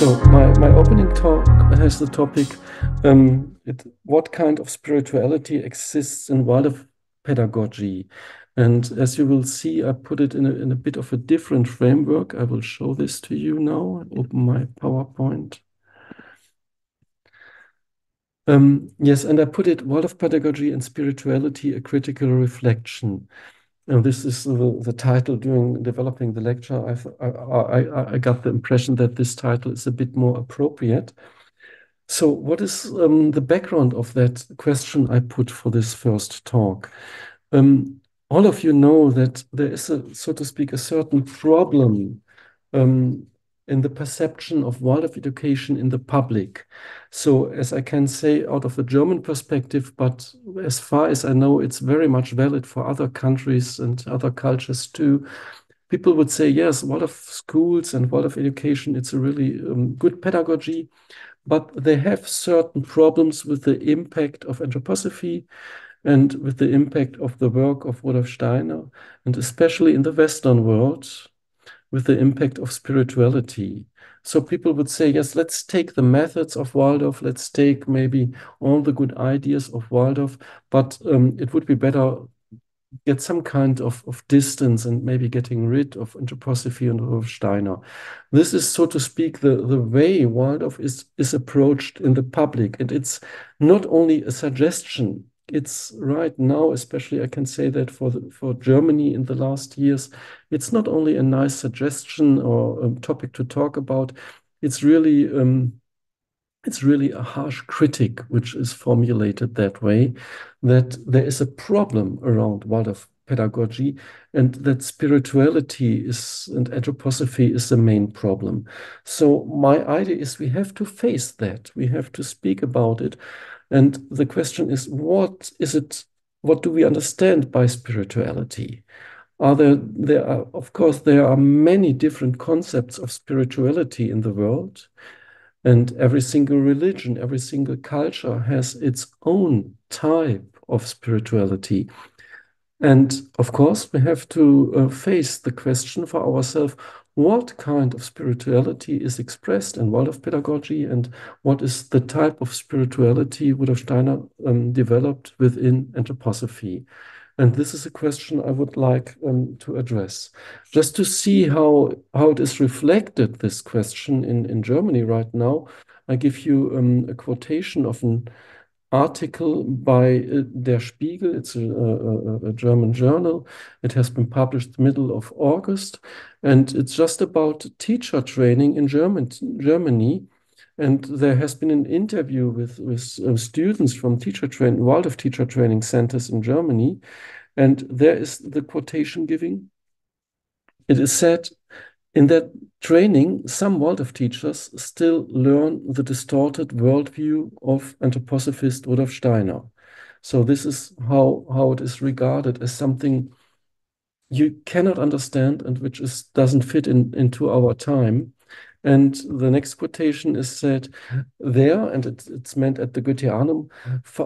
So my opening talk has the topic, what kind of spirituality exists in Waldorf pedagogy? And as you will see, I put it in a bit of a different framework. I will show this to you now. Open my PowerPoint. Yes, and I put it, Waldorf Pedagogy and Spirituality, a Critical Reflection. And this is the title. During developing the lecture, I got the impression that this title is a bit more appropriate. So what is the background of that question I put for this first talk? All of you know that there is, so to speak, a certain problem in the perception of Waldorf education in the public. So as I can say out of a German perspective, but as far as I know, it's very much valid for other countries and other cultures too. People would say, yes, Waldorf schools and Waldorf education, it's a really good pedagogy, but they have certain problems with the impact of anthroposophy and with the impact of the work of Rudolf Steiner, and especially in the Western world, with the impact of spirituality. So people would say, yes, let's take the methods of Waldorf, let's take maybe all the good ideas of Waldorf, but it would be better get some kind of distance and maybe getting rid of anthroposophy and Rudolf Steiner. This is, so to speak, the way Waldorf is approached in the public. And it's not only a suggestion. It's right now, especially I can say that for Germany in the last years, it's not only a nice suggestion or a topic to talk about, it's really a harsh critic which is formulated that way, that there is a problem around Waldorf pedagogy and that spirituality and anthroposophy is the main problem. So my idea is we have to face that. We have to speak about it. And the question is, what do we understand by spirituality? Of course, there are many different concepts of spirituality in the world. And every single religion, every single culture has its own type of spirituality. And of course, we have to face the question for ourselves, what kind of spirituality is expressed in Waldorf pedagogy and what is the type of spirituality Rudolf Steiner developed within anthroposophy? And this is a question I would like to address. Just to see how it is reflected, this question in Germany right now, I give you a quotation of an article by Der Spiegel. It's a German journal. It has been published middle of August, and it's just about teacher training in Germany. And there has been an interview with students from Waldorf teacher training centers in Germany. And there is the quotation giving. It is said, in that training, some Waldorf teachers still learn the distorted worldview of anthroposophist Rudolf Steiner. So this is how it is regarded as something you cannot understand and which doesn't fit into our time. And the next quotation is said there, and it's meant at the Goetheanum,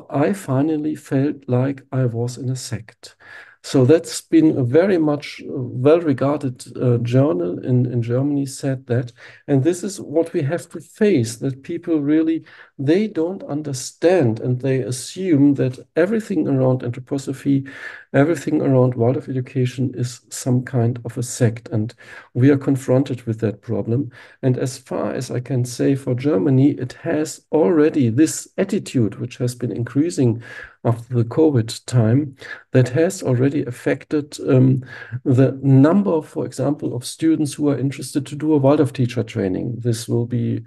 I finally felt like I was in a sect. So that's been a very much well-regarded journal in Germany said that. And this is what we have to face, that people really, they don't understand and they assume that everything around anthroposophy, everything around Waldorf education is some kind of a sect. And we are confronted with that problem. And as far as I can say for Germany, it has already this attitude, which has been increasing after the COVID time, that has already affected the number, for example, of students who are interested to do a Waldorf teacher training. This will be,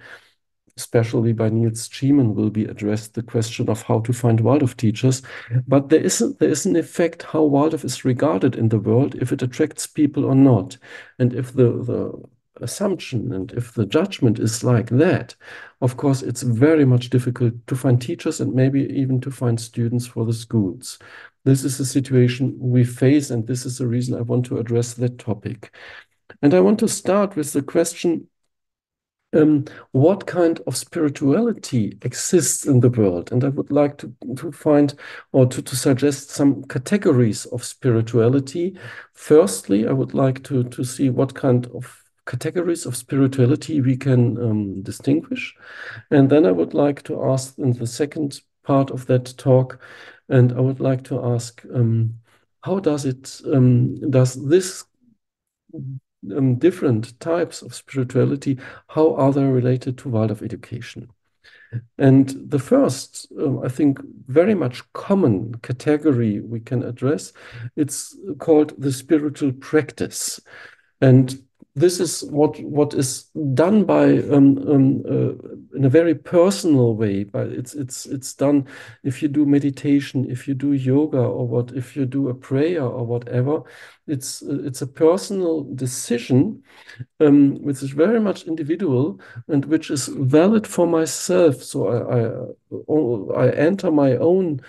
especially by Jost Schieren, will be addressed, the question of how to find Waldorf teachers. But there is an effect how Waldorf is regarded in the world, if it attracts people or not. And if the assumption and if the judgment is like that, of course, it's very much difficult to find teachers and maybe even to find students for the schools. This is the situation we face, and this is the reason I want to address that topic. And I want to start with the question, what kind of spirituality exists in the world? And I would like to find or to suggest some categories of spirituality. Firstly, I would like to see what kind of categories of spirituality we can distinguish. And then I would like to ask in the second part of that talk, and I would like to ask, how does this different types of spirituality, how are they related to Waldorf education? And the first, I think, very much common category we can address, it's called the spiritual practice. And this is what is done by in a very personal way. But it's done if you do meditation, if you do yoga, or if you do a prayer or whatever. It's a personal decision, which is very much individual and which is valid for myself. So I enter my own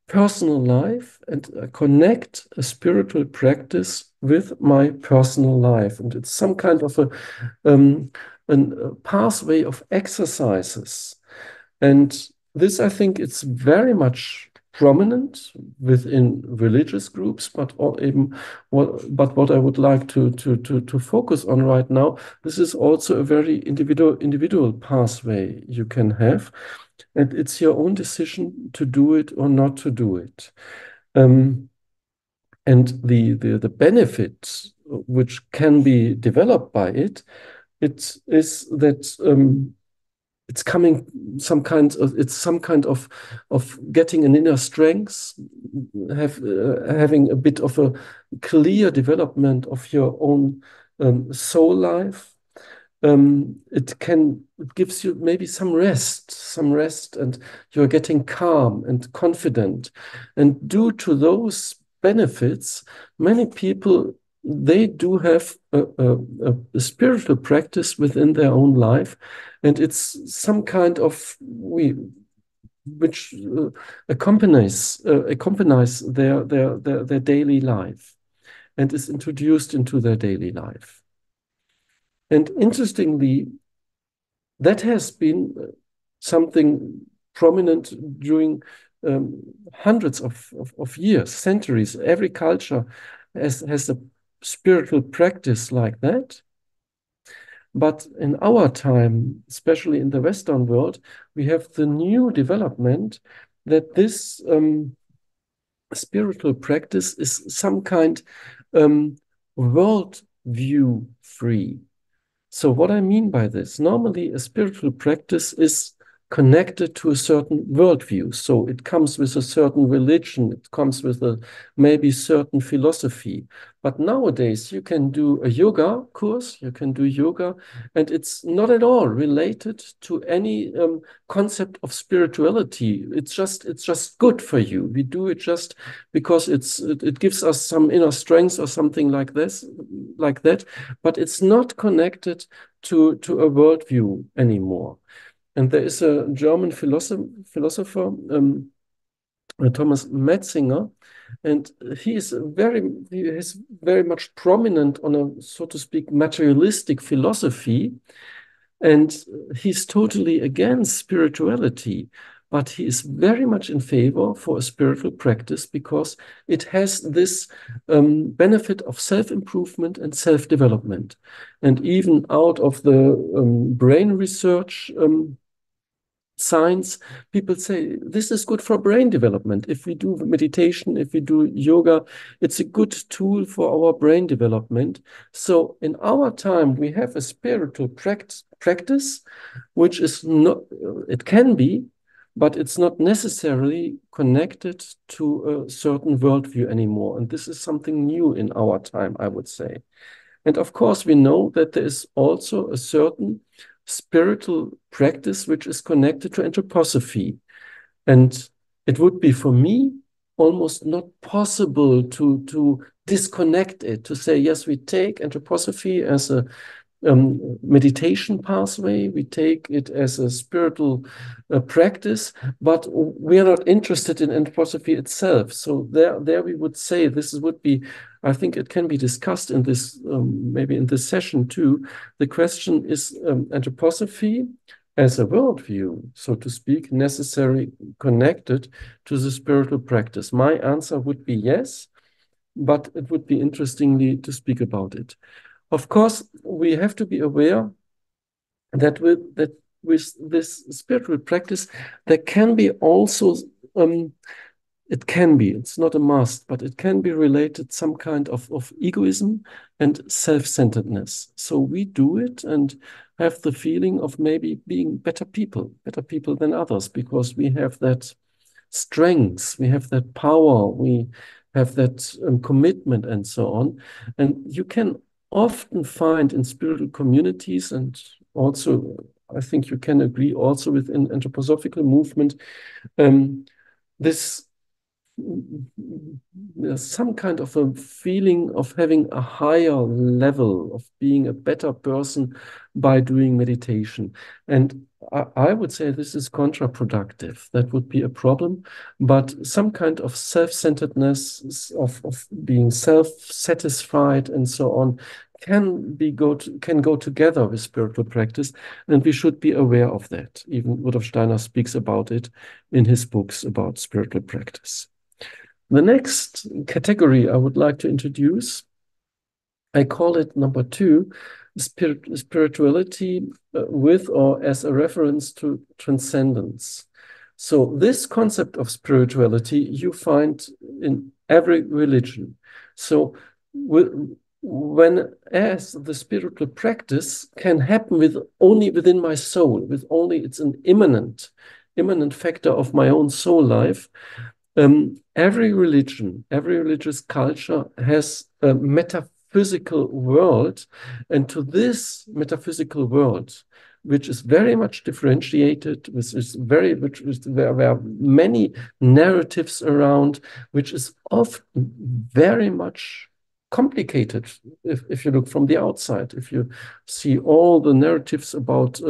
personal life and connect a spiritual practice with my personal life. And it's some kind of a pathway of exercises. And this, I think, it's very much prominent within religious groups, but what I would like to focus on right now, this is also a very individual pathway you can have. And it's your own decision to do it or not to do it. And the benefit which can be developed by it is that it's some kind of getting an inner strength, having a bit of a clear development of your own soul life. It gives you maybe some rest, and you're getting calm and confident. And due to those benefits, many people, they do have a spiritual practice within their own life, and it's some kind of which accompanies their daily life and is introduced into their daily life. And interestingly, that has been something prominent during hundreds of years, centuries. Every culture has a spiritual practice like that. But in our time, especially in the Western world, we have the new development that this spiritual practice is some kind world view free. So what I mean by this, normally a spiritual practice is connected to a certain worldview. So it comes with a certain religion, it comes with a maybe certain philosophy. But nowadays you can do a yoga course, you can do yoga, and it's not at all related to any concept of spirituality. It's just good for you. We do it just because it gives us some inner strength or something like this, like that. But it's not connected to a worldview anymore. And there is a German philosopher, Thomas Metzinger, and he is very much prominent on a, so to speak, materialistic philosophy, and he's totally against spirituality, but he is very much in favor for a spiritual practice because it has this benefit of self-improvement and self-development. And even out of the brain research science, people say this is good for brain development. If we do meditation, if we do yoga, it's a good tool for our brain development. So in our time, we have a spiritual practice, which is not, it can be, but it's not necessarily connected to a certain worldview anymore. And this is something new in our time, I would say. And of course, we know that there is also a certain spiritual practice which is connected to anthroposophy. And it would be for me almost not possible to disconnect it, to say, yes, we take anthroposophy as a meditation pathway, we take it as a spiritual practice, but we are not interested in anthroposophy itself. So there we would say this would be, I think it can be discussed in this, maybe in this session too. The question is anthroposophy as a worldview, so to speak, necessarily connected to the spiritual practice? My answer would be yes, but it would be interestingly to speak about it. Of course, we have to be aware that with this spiritual practice, there can be also it can be, it's not a must, but it can be related some kind of egoism and self-centeredness. So we do it and have the feeling of maybe being better people than others, because we have that strength, we have that power, we have that commitment and so on. And you can often find in spiritual communities, and also I think you can agree also within anthroposophical movement, this there's some kind of a feeling of having a higher level, of being a better person by doing meditation. And I would say this is counterproductive. That would be a problem. But some kind of self-centeredness, of being self-satisfied and so on, can go together with spiritual practice, and we should be aware of that. Even Rudolf Steiner speaks about it in his books about spiritual practice. The next category I would like to introduce, I call it number 2, spirituality with or as a reference to transcendence. So this concept of spirituality you find in every religion. So as the spiritual practice can happen with only within my soul, with only it's an immanent factor of my own soul life. Every religion, every religious culture has a metaphysical world, and to this metaphysical world, which is very much differentiated, there are many narratives around, which is often very much complicated if you look from the outside. If you see all the narratives about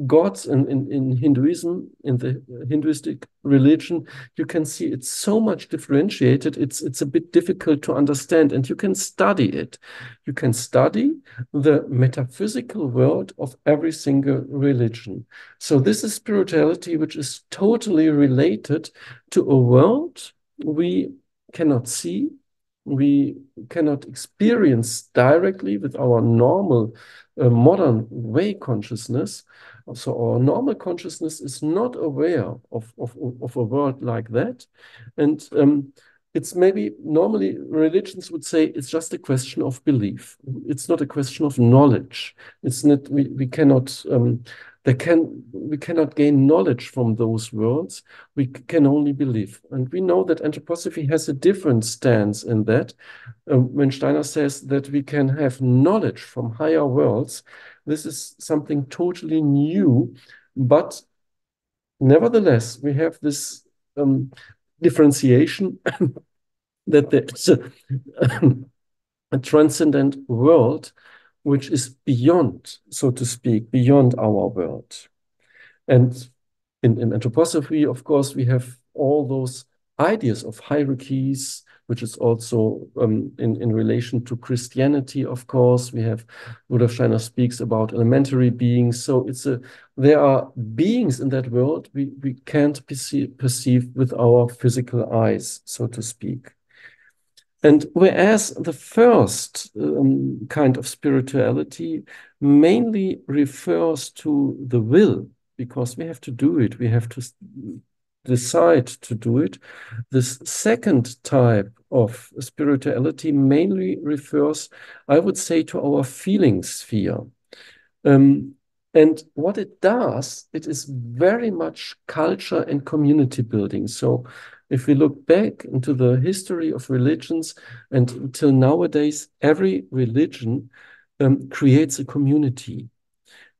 gods in Hinduism, in the Hinduistic religion, you can see it's so much differentiated. It's a bit difficult to understand, and you can study it. You can study the metaphysical world of every single religion. So this is spirituality, which is totally related to a world we cannot see, we cannot experience directly with our normal modern way consciousness. So our normal consciousness is not aware of a world like that. And it's maybe normally religions would say it's just a question of belief. It's not a question of knowledge. It's not, we cannot we cannot gain knowledge from those worlds. We can only believe. And we know that anthroposophy has a different stance in that. When Steiner says that we can have knowledge from higher worlds, this is something totally new, but nevertheless, we have this differentiation that there's a transcendent world which is beyond, so to speak, beyond our world. And in anthroposophy, of course, we have all those ideas of hierarchies, which is also in relation to Christianity, of course. We have, Rudolf Steiner speaks about elementary beings. So there are beings in that world we can't perceive with our physical eyes, so to speak. And whereas the first kind of spirituality mainly refers to the will, because we have to do it, we have to decide to do it. This second type of spirituality mainly refers, I would say, to our feeling sphere. And what it does, it is very much culture and community building. So if we look back into the history of religions and until nowadays, every religion creates a community.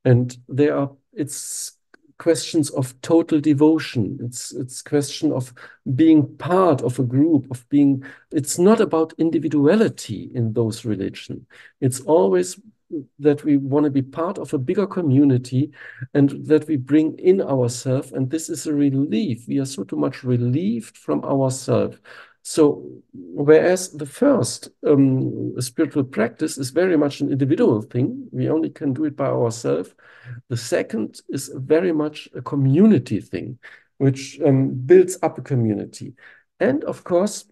And it's questions of total devotion. It's question of being part of a group, it's not about individuality in those religions. It's always that we want to be part of a bigger community and that we bring in ourselves. And this is a relief. We are so much relieved from ourselves. So whereas the first spiritual practice is very much an individual thing, we only can do it by ourselves. The second is very much a community thing, which builds up a community. And of course,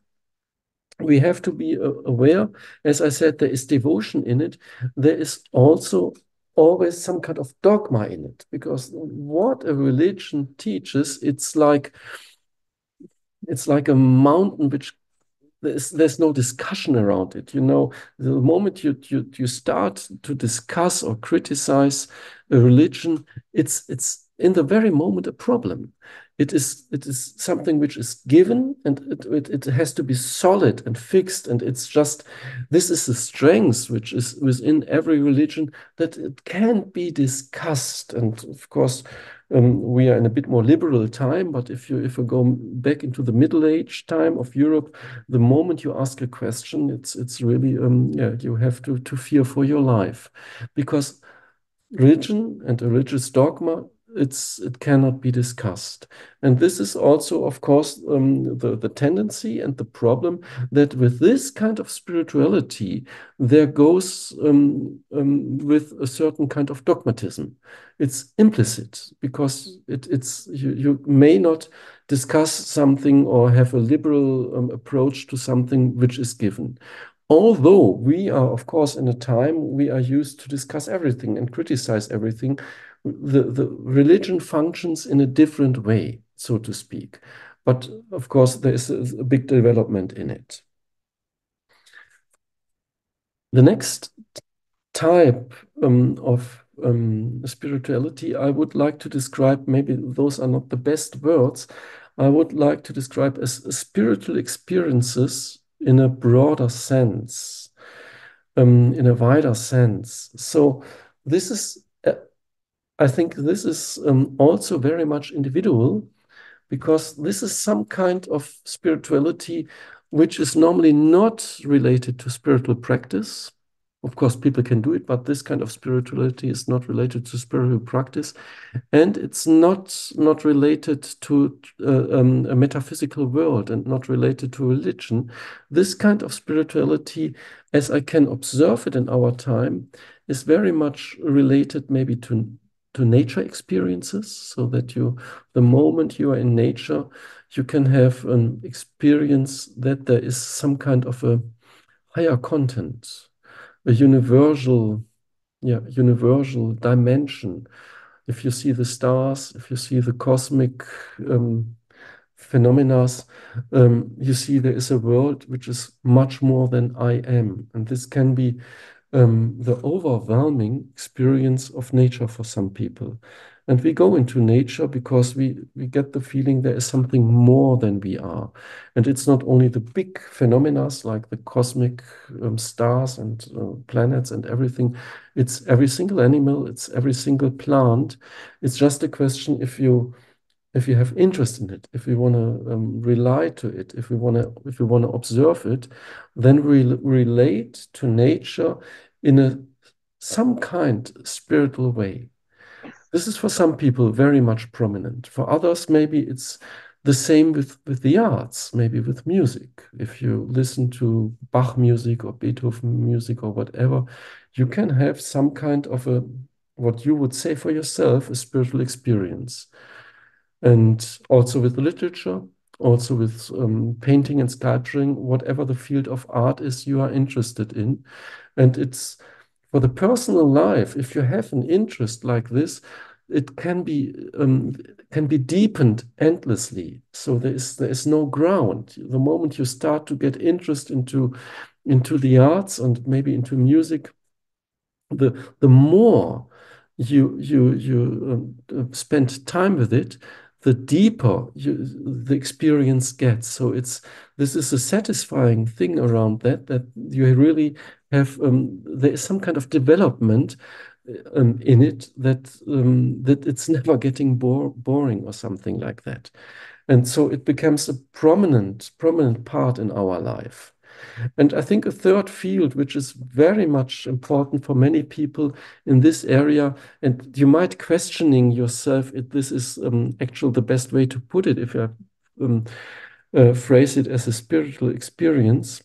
we have to be aware, as I said, there is devotion in it. There is also always some kind of dogma in it, because what a religion teaches, it's like a mountain which there's no discussion around it. You know, the moment you start to discuss or criticize a religion, it's in the very moment a problem. It is something which is given, and it has to be solid and fixed. And it's just, this is the strength which is within every religion, that it can't be discussed. And of course, we are in a bit more liberal time, but if you go back into the Middle Age time of Europe, the moment you ask a question, it's really yeah, you have to fear for your life, because religion and a religious dogma, it cannot be discussed. And this is also, of course, the tendency and the problem, that with this kind of spirituality, there goes with a certain kind of dogmatism. It's implicit, because you may not discuss something or have a liberal approach to something which is given. Although we are, of course, in a time we are used to discuss everything and criticize everything, the religion functions in a different way, so to speak. But of course, there is a big development in it. The next type of spirituality I would like to describe, maybe those are not the best words, I would like to describe as spiritual experiences in a broader sense, in a wider sense. So this is, I think this is also very much individual, because this is some kind of spirituality which is normally not related to spiritual practice. Of course, people can do it, but this kind of spirituality is not related to spiritual practice, and it's not related to a metaphysical world, and not related to religion. This kind of spirituality, as I can observe it in our time, is very much related maybe to nature experiences, so that the moment you are in nature, you can have an experience that there is some kind of a higher content, a universal, yeah, universal dimension. If you see the stars, if you see the cosmic phenomena, you see there is a world which is much more than I am. And this can be the overwhelming experience of nature for some people. And we go into nature because we get the feeling there is something more than we are. And it's not only the big phenomena like the cosmic stars and planets and everything. It's every single animal, it's every single plant. It's just a question, if you have interest in it, if we want to rely to it, if we want to observe it, then we relate to nature in some kind spiritual way. This is for some people very much prominent. For others, maybe it's the same with the arts, maybe with music. If you listen to Bach music or Beethoven music or whatever, you can have some kind of what you would say for yourself, a spiritual experience. And also with literature, also with painting and sculpturing, whatever the field of art is you are interested in. And it's for the personal life, if you have an interest like this, it can be deepened endlessly. So there is no ground. The moment you start to get interest into the arts and maybe into music, the more you spend time with it, the deeper the experience gets. So this is a satisfying thing around that you really have there is some kind of development in it, that it's never getting boring or something like that. And so it becomes a prominent part in our life. And I think a third field, which is very much important for many people in this area, and you might questioning yourself if this is actually the best way to put it, if you phrase it as a spiritual experience.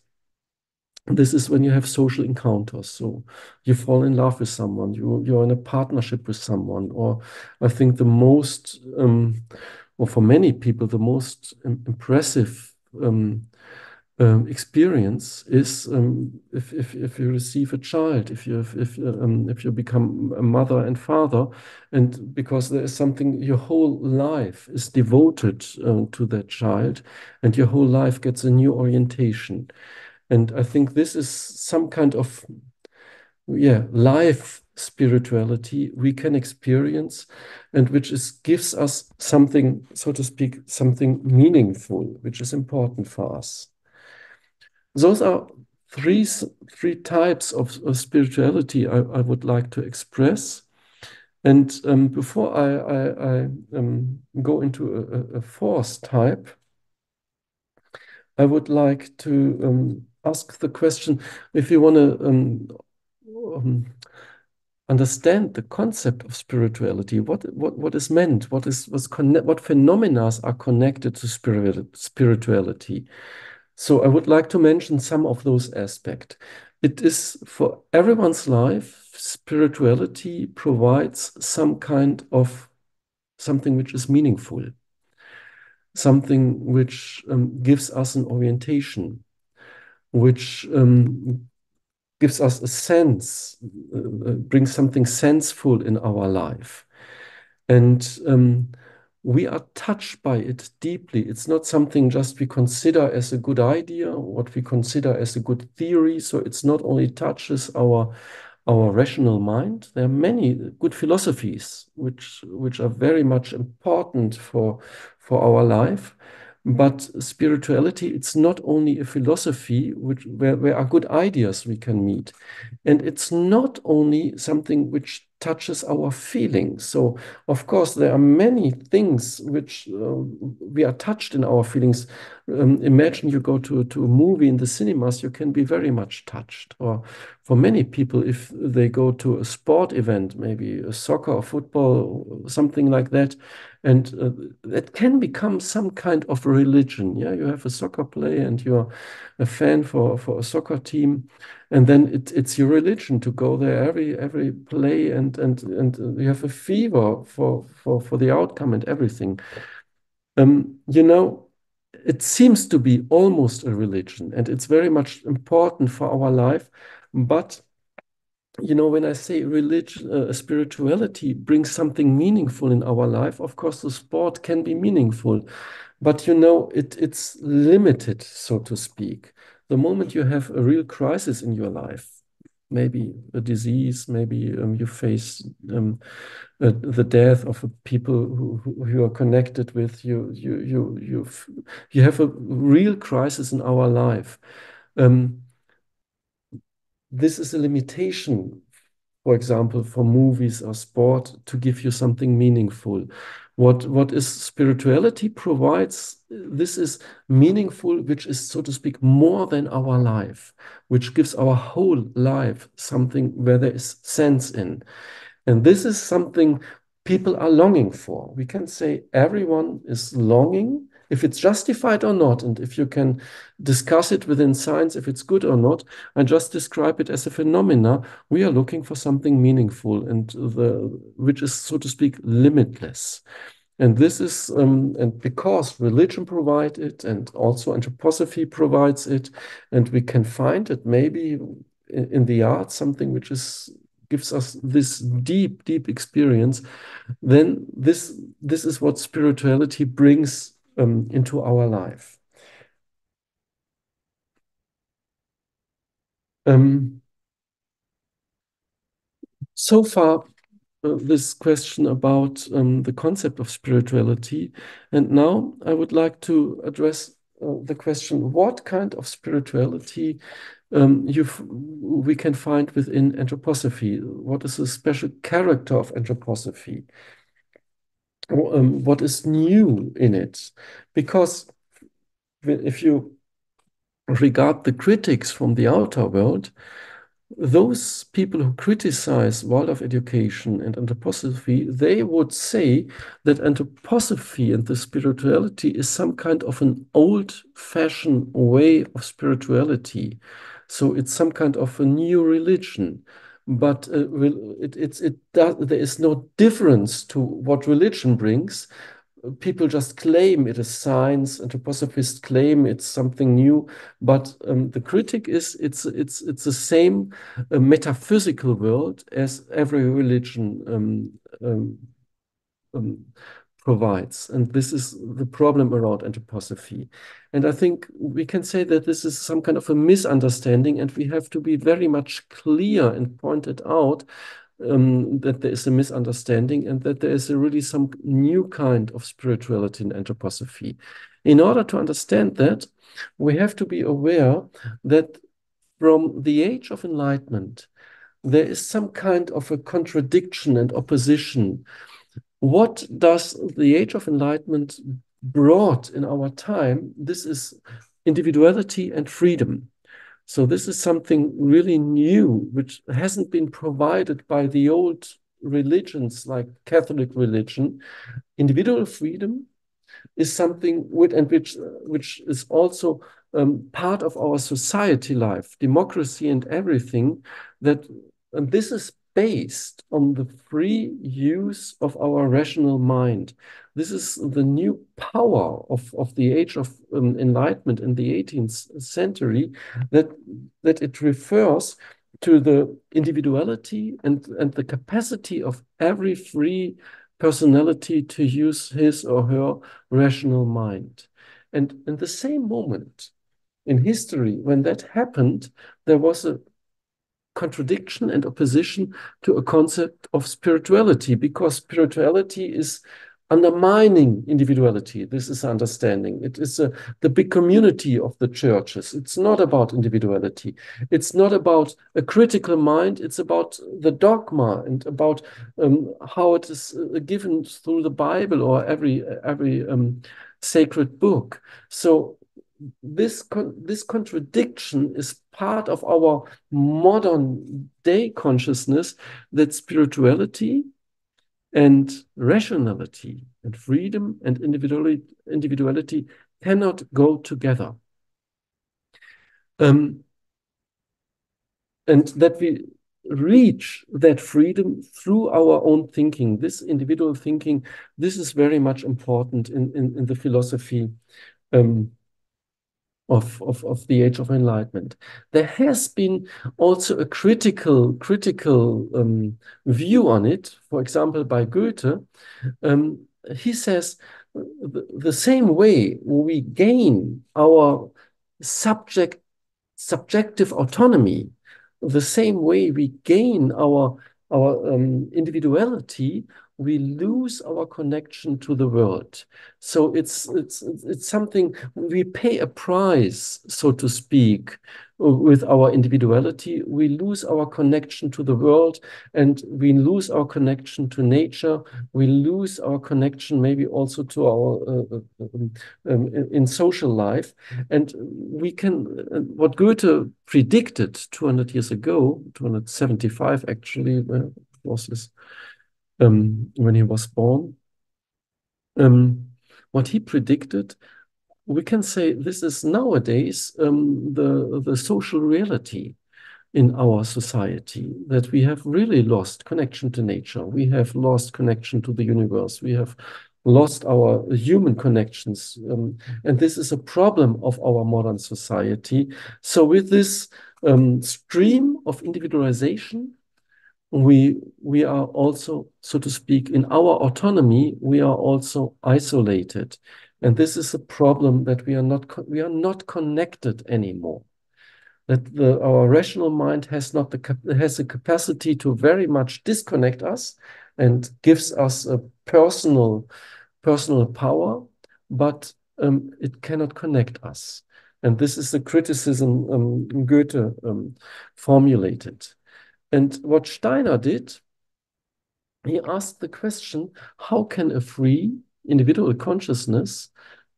This is when you have social encounters. So you fall in love with someone, you're in a partnership with someone, or I think the most, or for many people, the most impressive experience is if you receive a child, if you become a mother and father, and because there is something, your whole life is devoted to that child, and your whole life gets a new orientation. And I think this is some kind of, yeah, life spirituality we can experience, and which is gives us something, so to speak, something meaningful, which is important for us. Those are three types of spirituality I would like to express. And before I go into a fourth type, I would like to ask the question, if you want to um, understand the concept of spirituality, what is meant, what phenomena are connected to spirituality. So I would like to mention some of those aspects. It is for everyone's life, spirituality provides some kind of something which is meaningful, something which gives us an orientation, which gives us a sense, brings something senseful in our life. And we are touched by it deeply. It's not something just we consider as a good idea, or what we consider as a good theory. So it's not only touches our rational mind. There are many good philosophies which are very much important for our life. But spirituality, it's not only a philosophy where are good ideas we can meet. And it's not only something which touches our feelings. So, of course, there are many things which we are touched in our feelings. Imagine you go to a movie in the cinemas, you can be very much touched. Or for many people, if they go to a sport event, maybe a soccer or football, something like that, and that can become some kind of religion. Yeah, you have a soccer play and you're a fan for a soccer team, and then it's your religion to go there every play, and you have a fever for the outcome and everything. You know, it seems to be almost a religion, and it's very much important for our life. But you know, when I say religion, spirituality brings something meaningful in our life, of course, the sport can be meaningful, but you know, it's limited, so to speak. The moment you have a real crisis in your life, maybe a disease, maybe you face the death of a people who you are connected with, you have a real crisis in our life. Um, this is a limitation, for example, for movies or sport, to give you something meaningful. What is spirituality provides, this is meaningful, which is, so to speak, more than our life, which gives our whole life something where there is sense in. And this is something people are longing for. We can say everyone is longing, if it's justified or not, and if you can discuss it within science, if it's good or not, and just describe it as a phenomena. We are looking for something meaningful, and which is, so to speak, limitless. And this is, and because religion provides it, and also anthroposophy provides it, and we can find it maybe in the arts, something which is gives us this deep experience, then this is what spirituality brings into our life. Um, so far, this question about the concept of spirituality, and now I would like to address the question: what kind of spirituality we can find within anthroposophy? What is the special character of anthroposophy? What is new in it? Because if you regard the critics from the outer world, those people who criticize Waldorf education and anthroposophy, they would say that anthroposophy and the spirituality is some kind of an old-fashioned way of spirituality. So it's some kind of a new religion. But there is no difference to what religion brings. people just claim it is science, anthroposophists claim it's something new, but the critic is it's the same metaphysical world as every religion provides. And this is the problem around anthroposophy. And I think we can say that this is some kind of a misunderstanding, and we have to be very much clear and point it out that there is a misunderstanding and that there is really some new kind of spirituality in anthroposophy. In order to understand that, we have to be aware that from the age of enlightenment, there is some kind of a contradiction and opposition. What does the age of enlightenment brought in our time? This is individuality and freedom. So this is something really new, which hasn't been provided by the old religions like Catholic religion. Individual freedom is something which is also part of our society life, democracy and everything. And this is based on the free use of our rational mind. This is the new power of the age of enlightenment in the 18th century, that it refers to the individuality and the capacity of every free personality to use his or her rational mind. And in the same moment in history, when that happened, there was a contradiction and opposition to a concept of spirituality, because spirituality is undermining individuality. This is understanding. It is the big community of the churches. It's not about individuality. It's not about a critical mind. It's about the dogma and about how it is given through the Bible or every sacred book. So this contradiction is part of our modern day consciousness, that spirituality and rationality and freedom and individuality cannot go together. And that we reach that freedom through our own thinking, this individual thinking, this is very much important in the philosophy of the age of enlightenment. There has been also a critical view on it, for example, by Goethe. He says the same way we gain our subjective autonomy, the same way we gain our individuality, we lose our connection to the world. So it's something we pay a price, so to speak, with our individuality. We lose our connection to the world, and we lose our connection to nature. We lose our connection maybe also to our in social life. And we can, what Goethe predicted 200 years ago, 275 actually, was his when he was born. What he predicted, we can say this is nowadays the social reality in our society, that we have really lost connection to nature. We have lost connection to the universe. We have lost our human connections. And this is a problem of our modern society. So with this stream of individualization, we are also, so to speak, in our autonomy, we are also isolated. And this is a problem, that we are not connected anymore. That our rational mind has the capacity to very much disconnect us and gives us a personal power, but it cannot connect us. And this is the criticism Goethe formulated. And what Steiner did, he asked the question, how can a free individual consciousness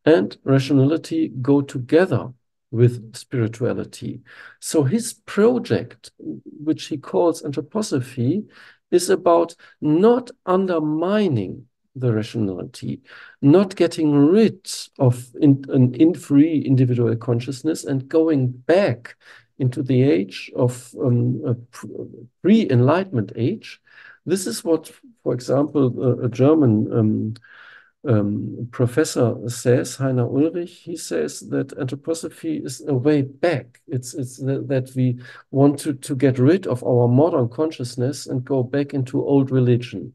and rationality go together with spirituality? So his project, which he calls anthroposophy, is about not undermining the rationality, not getting rid of an free individual consciousness and going back into the age of pre-enlightenment age. This is what, for example, a German professor says, Heiner Ulrich, he says that anthroposophy is a way back. It's that we want to get rid of our modern consciousness and go back into old religion.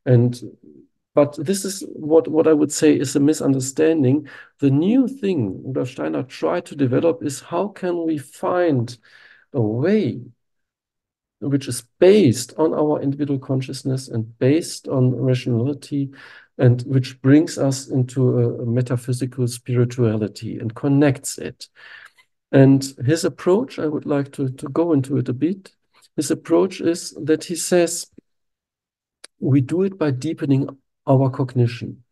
But this is what I would say is a misunderstanding. The new thing Rudolf Steiner tried to develop is how can we find a way which is based on our individual consciousness and based on rationality, and which brings us into a metaphysical spirituality and connects it. And his approach, I would like to go into it a bit. His approach is that he says we do it by deepening our cognition.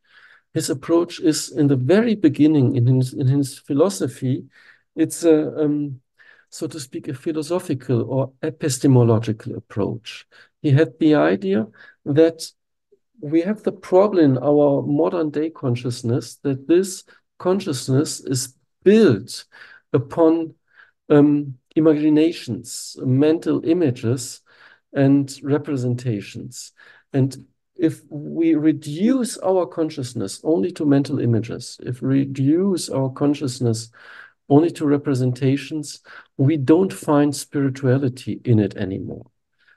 His approach is in the very beginning in his philosophy, it's a so to speak, a philosophical or epistemological approach. He had the idea that we have the problem in our modern day consciousness that this consciousness is built upon imaginations, mental images, and representations. And if we reduce our consciousness only to mental images, if we reduce our consciousness only to representations, we don't find spirituality in it anymore.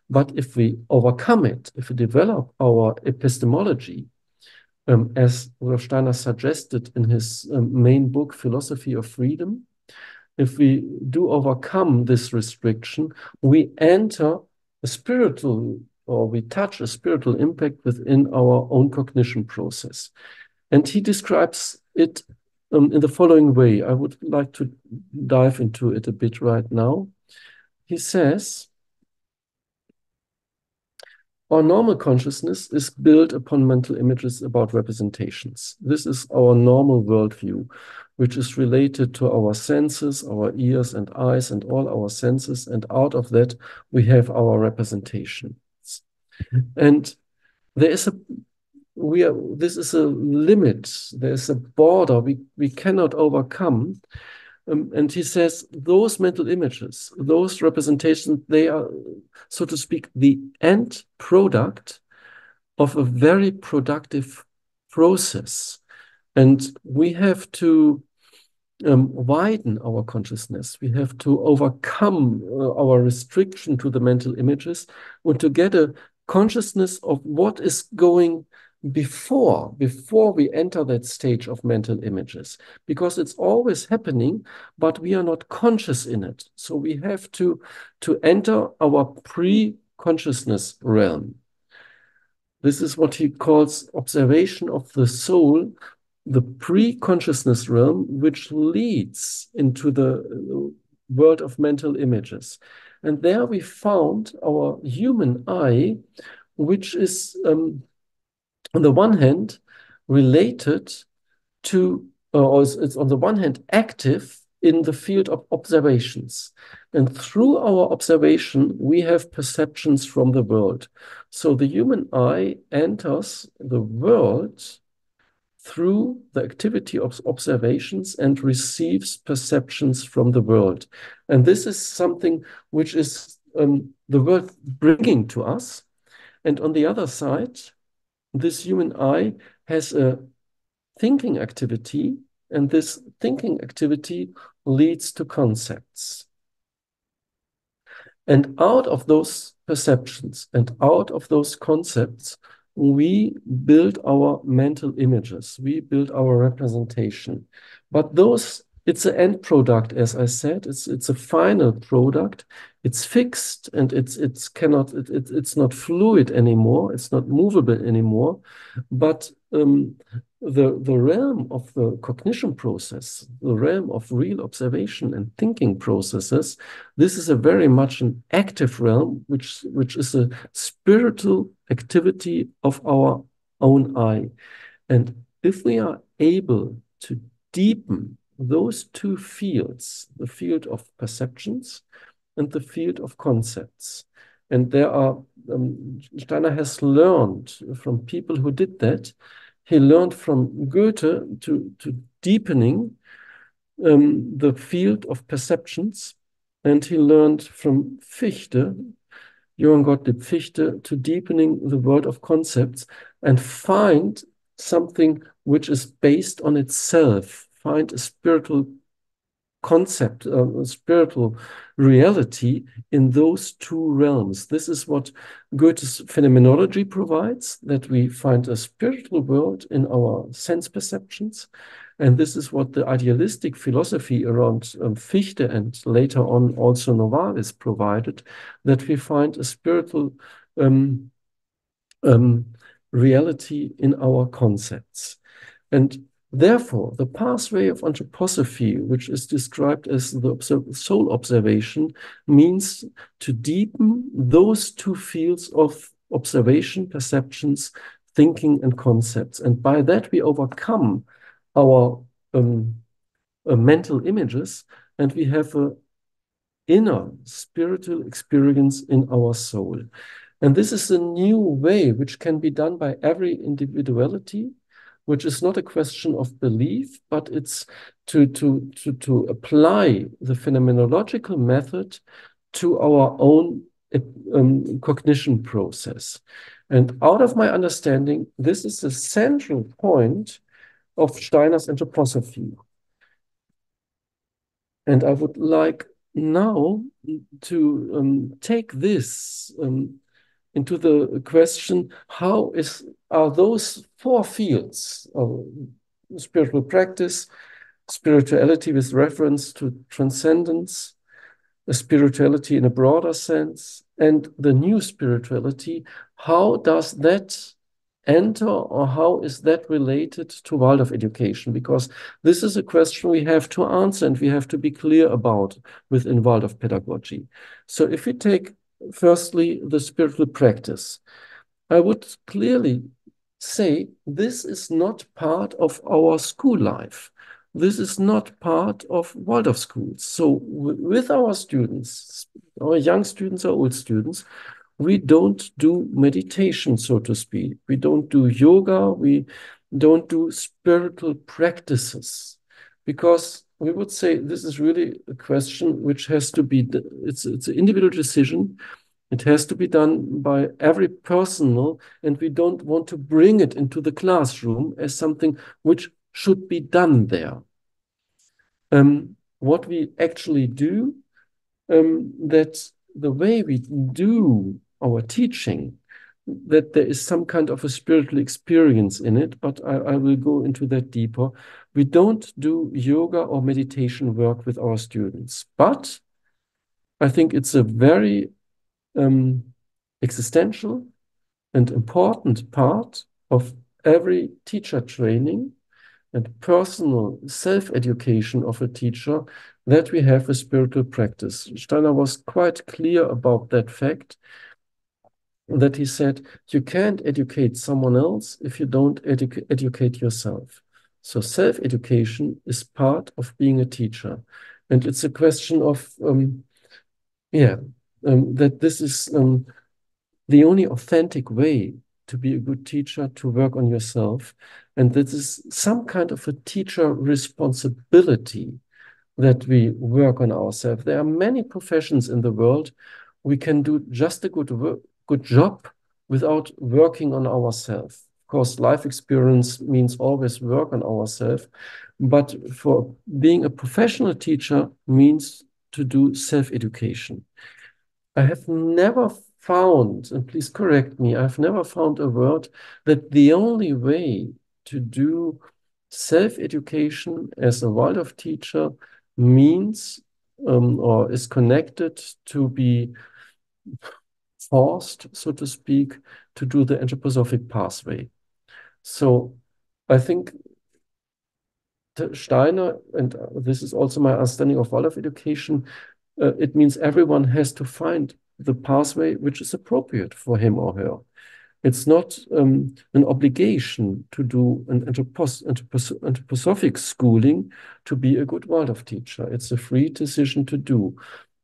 But if we overcome it, if we develop our epistemology, as Rudolf Steiner suggested in his main book, Philosophy of Freedom, if we do overcome this restriction, we enter a spiritual, or we touch a spiritual impact within our own cognition process. And he describes it in the following way. I would like to dive into it a bit right now. He says, our normal consciousness is built upon mental images about representations. This is our normal worldview, which is related to our senses, our ears and eyes, and all our senses. And out of that, we have our representations. And there is this is a limit, there's a border we cannot overcome. And he says those mental images, those representations, they are, so to speak, the end product of a very productive process. And we have to widen our consciousness. We have to overcome our restriction to the mental images and to get a consciousness of what is going before we enter that stage of mental images, because it's always happening, but we are not conscious in it. So we have to enter our pre-consciousness realm. This is what he calls observation of the soul, the pre-consciousness realm, which leads into the world of mental images. And there we found our human eye, which is on the one hand related to, or it's on the one hand active in the field of observations. And through our observation, we have perceptions from the world. So the human eye enters the world through the activity of observations and receives perceptions from the world. And this is something which is the world bringing to us. And on the other side, this human eye has a thinking activity, and this thinking activity leads to concepts. And out of those perceptions and out of those concepts, we build our mental images, we build our representation. But it's an end product, as I said, it's a final product. It's fixed and it's not fluid anymore, it's not movable anymore. But the realm of the cognition process, the realm of real observation and thinking processes, this is a very much an active realm, which is a spiritual activity of our own eye. And if we are able to deepen those two fields, the field of perceptions and the field of concepts, and there are, Steiner has learned from people who did that. He learned from Goethe to deepening the field of perceptions, and he learned from Fichte, Johann Gottlieb Fichte, to deepening the world of concepts and find something which is based on itself, find a spiritual concept, a spiritual reality in those two realms. This is what Goethe's phenomenology provides, that we find a spiritual world in our sense perceptions. And this is what the idealistic philosophy around Fichte and later on also Novalis provided, that we find a spiritual reality in our concepts. And therefore, the pathway of anthroposophy, which is described as the soul observation, means to deepen those two fields of observation, perceptions, thinking, and concepts. And by that, we overcome our mental images, and we have an inner spiritual experience in our soul. And this is a new way which can be done by every individuality, which is not a question of belief, but it's to apply the phenomenological method to our own cognition process. And out of my understanding, this is the central point of Steiner's anthroposophy. And I would like now to take this into the question, are those four fields of spiritual practice, spirituality with reference to transcendence, a spirituality in a broader sense, and the new spirituality, how does that enter, or how is that related to Waldorf education? Because this is a question we have to answer and we have to be clear about within Waldorf pedagogy. So if we take firstly the spiritual practice, I would clearly say this is not part of our school life. This is not part of Waldorf schools. So with our students, our young students or old students, we don't do meditation, so to speak. We don't do yoga. We don't do spiritual practices, because we would say this is really a question which has to be, it's an individual decision. It has to be done by every personal, and we don't want to bring it into the classroom as something which should be done there. What we actually do, that the way we do our teaching, that there is some kind of a spiritual experience in it, but I will go into that deeper. We don't do yoga or meditation work with our students, but I think it's a very existential and important part of every teacher training and personal self-education of a teacher, that we have a spiritual practice. Steiner was quite clear about that fact, that he said, you can't educate someone else if you don't educate yourself. So self-education is part of being a teacher. And it's a question of, that this is the only authentic way to be a good teacher, to work on yourself. And this is some kind of a teacher responsibility, that we work on ourselves. There are many professions in the world. We can do just a good job without working on ourselves. Of course, life experience means always work on ourselves. But for being a professional teacher means to do self-education. I have never found, and please correct me, I've never found a word that the only way to do self-education as a Waldorf teacher means or is connected to be forced, so to speak, to do the anthroposophic pathway. So I think Steiner, and this is also my understanding of Waldorf education, it means everyone has to find the pathway which is appropriate for him or her. It's not an obligation to do an anthroposophic schooling to be a good Waldorf teacher. It's a free decision to do.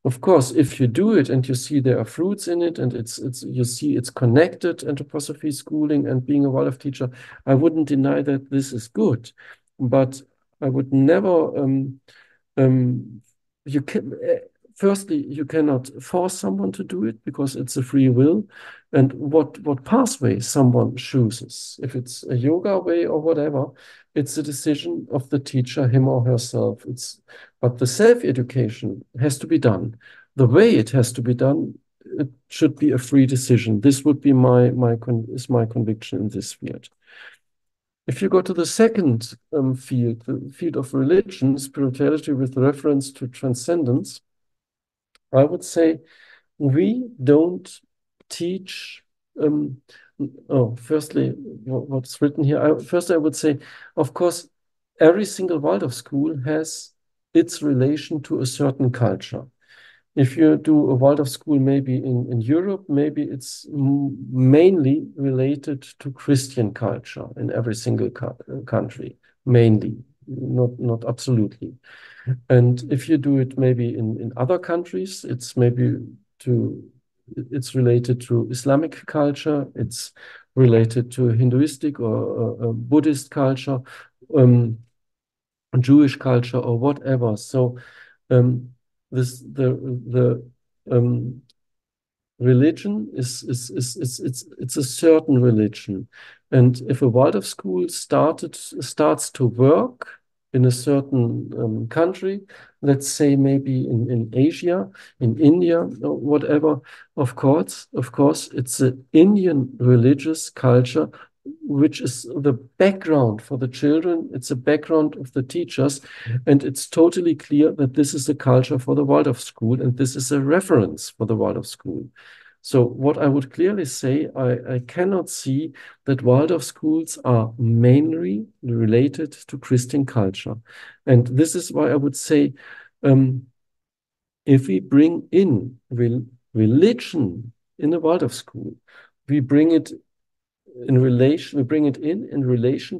Of course, if you do it and you see there are fruits in it, and you see it's connected, anthroposophy schooling and being a Waldorf teacher, I wouldn't deny that this is good, but I would never firstly, you cannot force someone to do it because it's a free will, and what pathway someone chooses. If it's a yoga way or whatever, it's a decision of the teacher, him or herself. But the self-education has to be done. The way it has to be done, it should be a free decision. This would be my conviction in this field. If you go to the second field, the field of religion, spirituality with reference to transcendence, I would say we don't teach. Firstly, what's written here? First, I would say, of course, every single Waldorf school has its relation to a certain culture. If you do a Waldorf school maybe in Europe, maybe it's mainly related to Christian culture in every single country, mainly, not absolutely. And if you do it maybe in other countries, it's related to Islamic culture, it's related to Hinduistic or Buddhist culture, Jewish culture or whatever. So the religion it's a certain religion, and if a Waldorf school starts to work in a certain country, let's say maybe in Asia, in India, or whatever, of course, it's an Indian religious culture, which is the background for the children. It's a background of the teachers, and it's totally clear that this is a culture for the Waldorf school, and this is a reference for the Waldorf school. So what I would clearly say, I cannot see that Waldorf schools are mainly related to Christian culture. And this is why I would say, if we bring in religion in a Waldorf school, we bring it in relation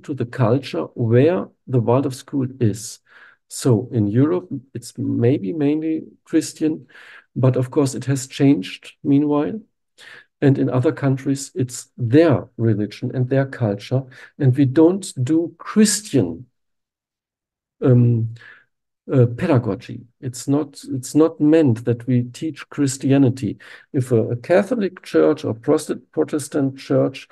to the culture where the Waldorf school is. So in Europe, it's maybe mainly Christian, but of course it has changed meanwhile. And in other countries, it's their religion and their culture. And we don't do Christian pedagogy. It's not meant that we teach Christianity. If a Catholic church or Protestant church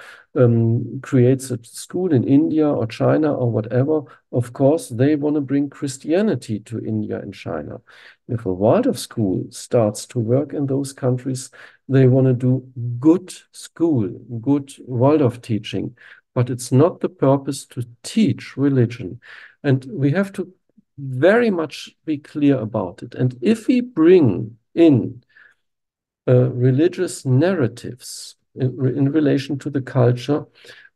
creates a school in India or China or whatever, of course, they want to bring Christianity to India and China. If a Waldorf school starts to work in those countries, they want to do good school, good Waldorf teaching. But it's not the purpose to teach religion. And we have to very much be clear about it. And if we bring in religious narratives in relation to the culture,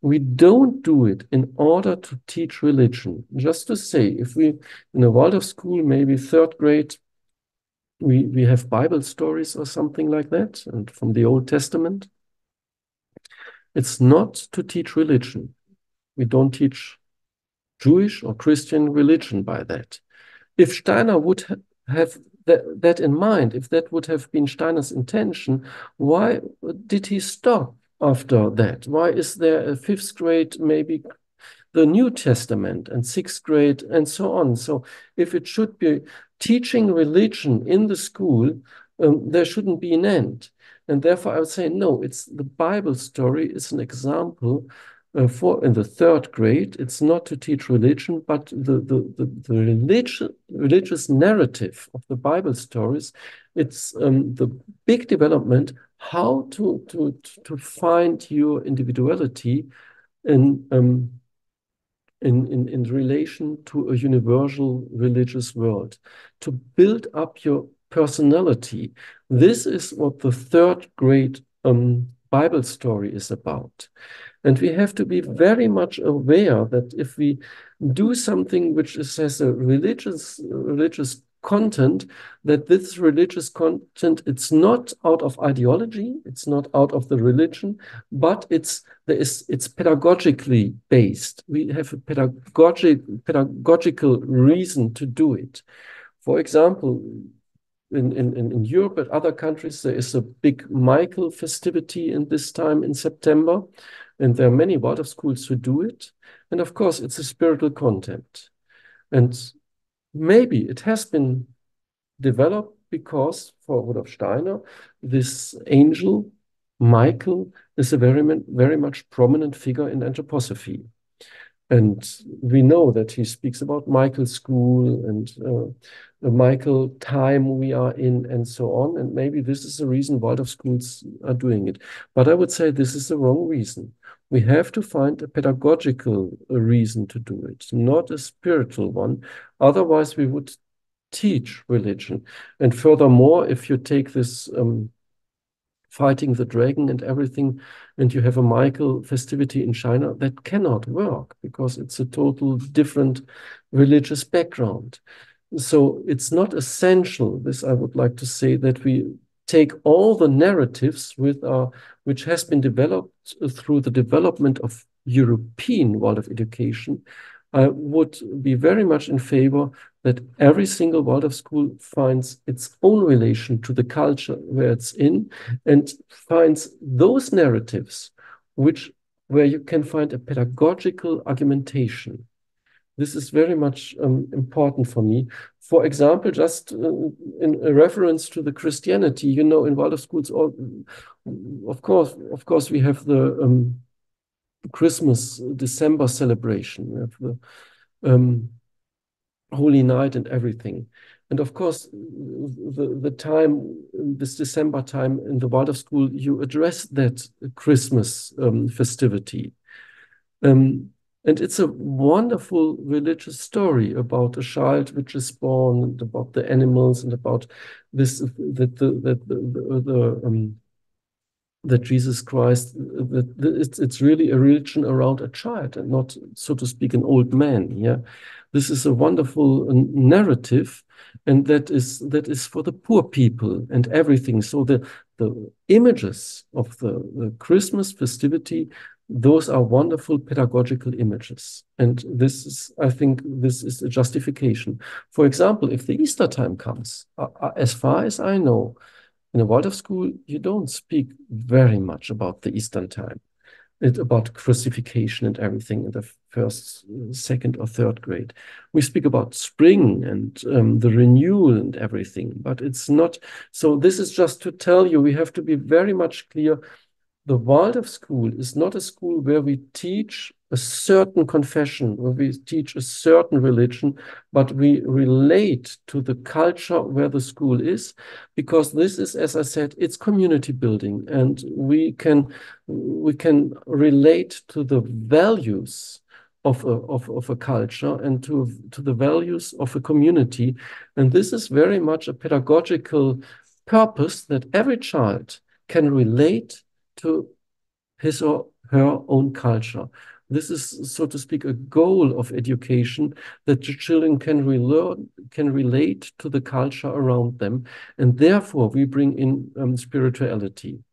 we don't do it in order to teach religion. Just to say, if we, in a Waldorf school, maybe third grade, we have Bible stories or something like that, and from the Old Testament, it's not to teach religion. We don't teach Jewish or Christian religion by that. If Steiner would have that in mind, if that would have been Steiner's intention, why did he stop after that? Why is there a fifth grade, maybe the New Testament, and sixth grade, and so on? So if it should be teaching religion in the school, there shouldn't be an end. And therefore, I would say, no, it's the Bible story is an example for in the third grade. It's not to teach religion, but the religious narrative of the Bible stories. It's the big development, how to find your individuality in relation to a universal religious world, to build up your personality. This is what the third grade Bible story is about. And we have to be very much aware that if we do something which has a religious content, that this religious content, it's not out of ideology, it's not out of the religion, but it's pedagogically based. We have a pedagogical reason to do it. For example, in Europe and other countries, there is a big Michael festivity in this time in September, and there are many Waldorf schools who do it. And of course, it's a spiritual content. And maybe it has been developed because for Rudolf Steiner, this angel, Michael, is a very much prominent figure in anthroposophy. And we know that he speaks about Michael school and the Michael time we are in and so on. And maybe this is the reason Waldorf schools are doing it. But I would say this is the wrong reason. We have to find a pedagogical reason to do it, not a spiritual one. Otherwise, we would teach religion. And furthermore, if you take this fighting the dragon and everything, and you have a Michael festivity in China, that cannot work because it's a total different religious background. So it's not essential, this I would like to say, that we take all the narratives which has been developed through the development of European Waldorf education. I would be very much in favor that every single Waldorf school finds its own relation to the culture where it's in and finds those narratives where you can find a pedagogical argumentation. This is very much important for me. For example, just in a reference to the Christianity, you know, in Waldorf schools, of course, we have the Christmas, December celebration. We have the Holy Night and everything. And of course, the time, this December time in the Waldorf school, you address that Christmas festivity. And it's a wonderful religious story about a child which is born, and about the animals, and about this that Jesus Christ, it's really a religion around a child and not, so to speak, an old man. Yeah, this is a wonderful narrative, and that is for the poor people and everything. So the images of the Christmas festivity, those are wonderful pedagogical images. And this is, I think, this is a justification. For example, if the Easter time comes, as far as I know, in a Waldorf school, you don't speak very much about the Eastern time. It's about crucifixion and everything in the first, second, or third grade. We speak about spring and the renewal and everything, but it's not. So this is just to tell you, we have to be very much clear. The Waldorf school is not a school where we teach a certain confession, where we teach a certain religion, but we relate to the culture where the school is, because this is, as I said, it's community building, and we can relate to the values of a culture and to the values of a community. And this is very much a pedagogical purpose, that every child can relate to his or her own culture. This is, so to speak, a goal of education, that the children can relate to the culture around them, and therefore we bring in spirituality.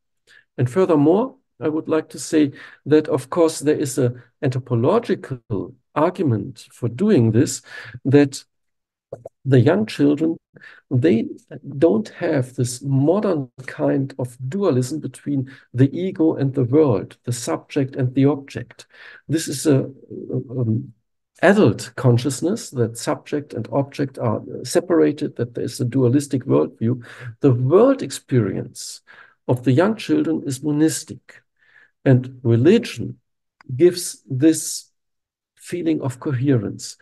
And furthermore, I would like to say that, of course, there is an anthropological argument for doing this, that the young children, they don't have this modern kind of dualism between the ego and the world, the subject and the object. This is a adult consciousness, that subject and object are separated, that there is a dualistic worldview. The world experience of the young children is monistic, and religion gives this feeling of coherence,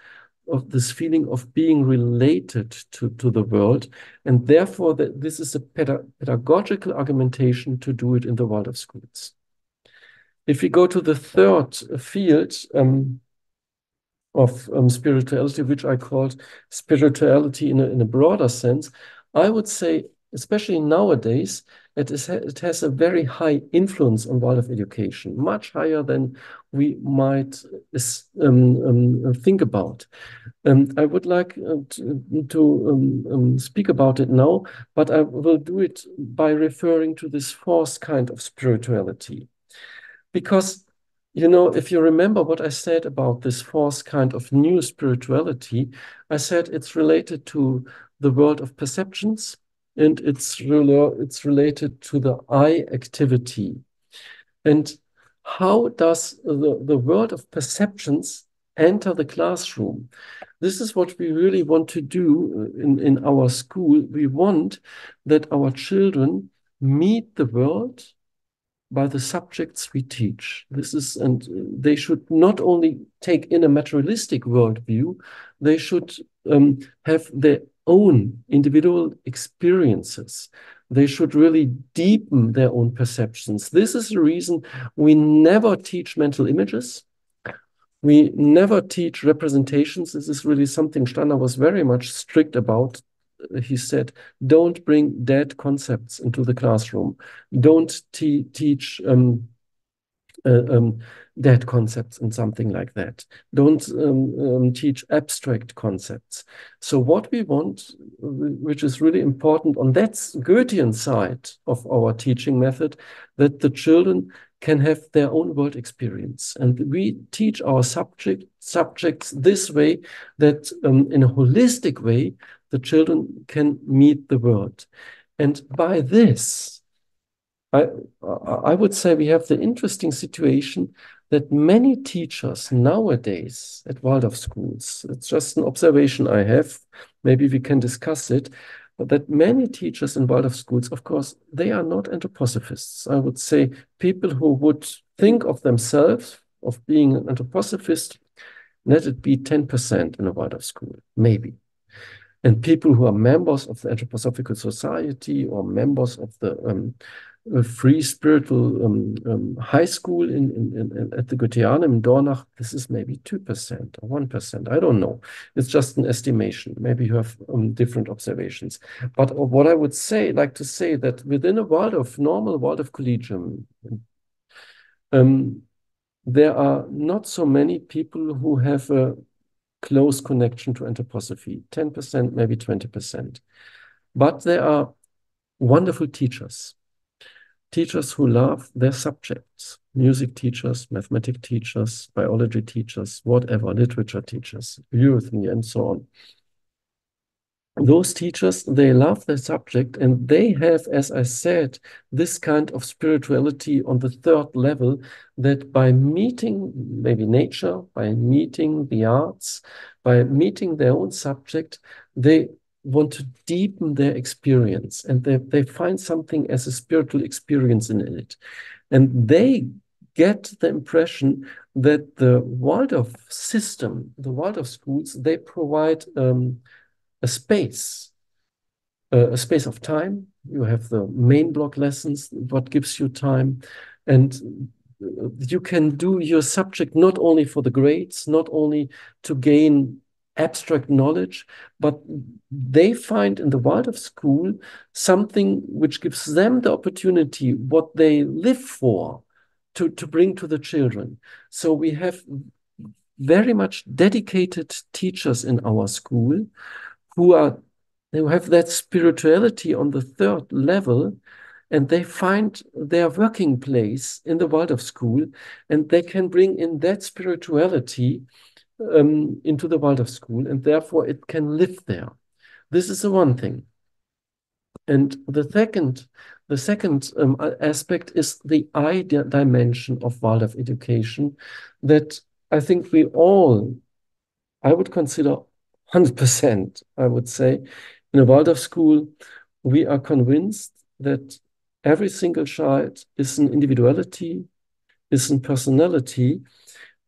of this feeling of being related to the world, and therefore this is a pedagogical argumentation to do it in the Waldorf schools. If we go to the third field of spirituality, which I called spirituality in a broader sense, I would say, especially nowadays, it has a very high influence on Waldorf education, much higher than we might think about. I would like to speak about it now, but I will do it by referring to this fourth kind of spirituality. Because, you know, if you remember what I said about this fourth kind of new spirituality, I said it's related to the world of perceptions, and it's related to the eye activity. And how does the world of perceptions enter the classroom? This is what we really want to do in our school. We want that our children meet the world by the subjects we teach. And they should not only take in a materialistic worldview, they should have their own individual experiences. They should really deepen their own perceptions. This is the reason we never teach mental images. We never teach representations. This is really something Steiner was very much strict about. He said, don't bring dead concepts into the classroom. Don't teach dead concepts and something like that. Don't teach abstract concepts. So what we want, which is really important on that Goethean side of our teaching method, that the children can have their own world experience. And we teach our subjects this way, that in a holistic way, the children can meet the world. And by this, I would say we have the interesting situation that many teachers nowadays at Waldorf schools, it's just an observation I have, maybe we can discuss it, but that many teachers in Waldorf schools, of course, they are not anthroposophists. I would say people who would think of themselves of being an anthroposophist, let it be 10% in a Waldorf school, maybe. And people who are members of the Anthroposophical Society or members of the Free Spiritual High School at the Goetheanum in Dornach, this is maybe 2% or 1%. I don't know. It's just an estimation. Maybe you have different observations. But what I would say, like to say that within a normal Waldorf collegium, there are not so many people who have a close connection to anthroposophy, 10%, maybe 20%. But there are wonderful teachers who love their subjects, music teachers, mathematics teachers, biology teachers, whatever, literature teachers, eurythmy, and so on. Those teachers, they love their subject, and they have, as I said, this kind of spirituality on the third level, that by meeting maybe nature, by meeting the arts, by meeting their own subject, they want to deepen their experience, and they find something as a spiritual experience in it. And they get the impression that the Waldorf system, the Waldorf schools, they provide a space of time. You have the main block lessons, what gives you time, and you can do your subject not only for the grades, not only to gain abstract knowledge, but they find in the Waldorf school something which gives them the opportunity, what they live for, to bring to the children. So we have very much dedicated teachers in our school who have that spirituality on the third level, and they find their working place in the Waldorf school, and they can bring in that spirituality into the Waldorf school, and therefore it can live there. This is the one thing. And the second aspect is the I dimension of Waldorf education, that I think I would consider 100%, I would say. In a Waldorf school, we are convinced that every single child is an individuality, is a personality.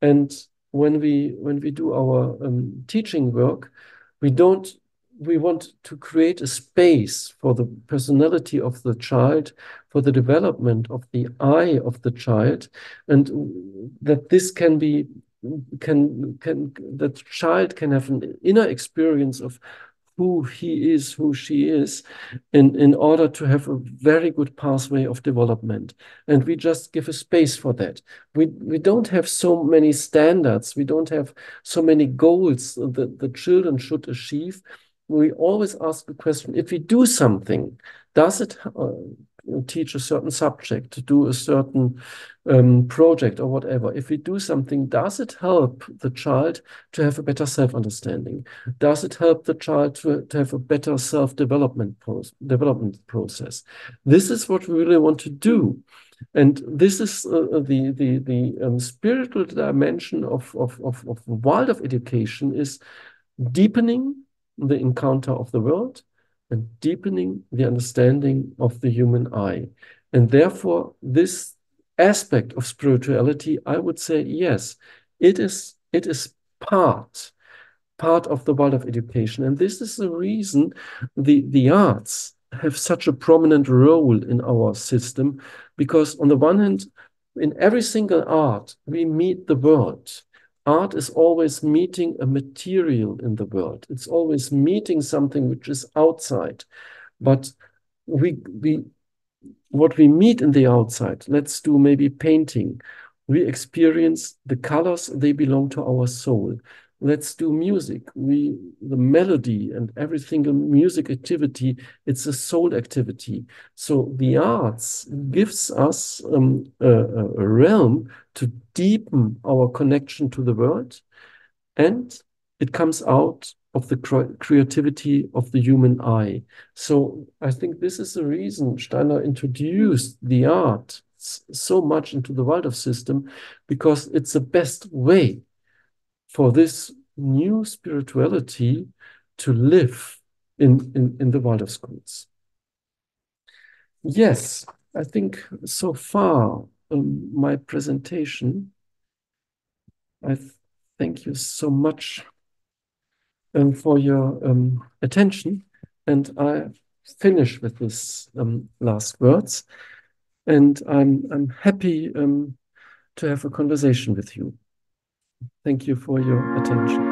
And when we do our teaching work, we want to create a space for the personality of the child, for the development of the I of the child, and that this can be that the child can have an inner experience of who he is, who she is, in order to have a very good pathway of development. And we just give a space for that. We don't have so many standards. We don't have so many goals that the children should achieve. We always ask the question, if we do something, does it teach a certain subject, to do a certain project or whatever? If we do something, does it help the child to have a better self-understanding? Does it help the child to have a better self-development process? This is what we really want to do. And this is the spiritual dimension of Waldorf education, is deepening the encounter of the world and deepening the understanding of the human eye. And therefore, this aspect of spirituality, I would say, yes, it is part of the world of education. And this is the reason the arts have such a prominent role in our system, because on the one hand, in every single art, we meet the world. Art is always meeting a material in the world. It's always meeting something which is outside. But what we meet in the outside, let's do maybe painting. We experience the colors, they belong to our soul. Let's do music. The melody and every single music activity, it's a soul activity. So the arts gives us a realm to deepen our connection to the world, and it comes out of the creativity of the human eye. So I think this is the reason Steiner introduced the art so much into the Waldorf system, because it's the best way for this new spirituality to live in the Waldorf schools. Yes, I think so far my presentation. I thank you so much for your attention, and I finish with this last words. And I'm happy to have a conversation with you. Thank you for your attention.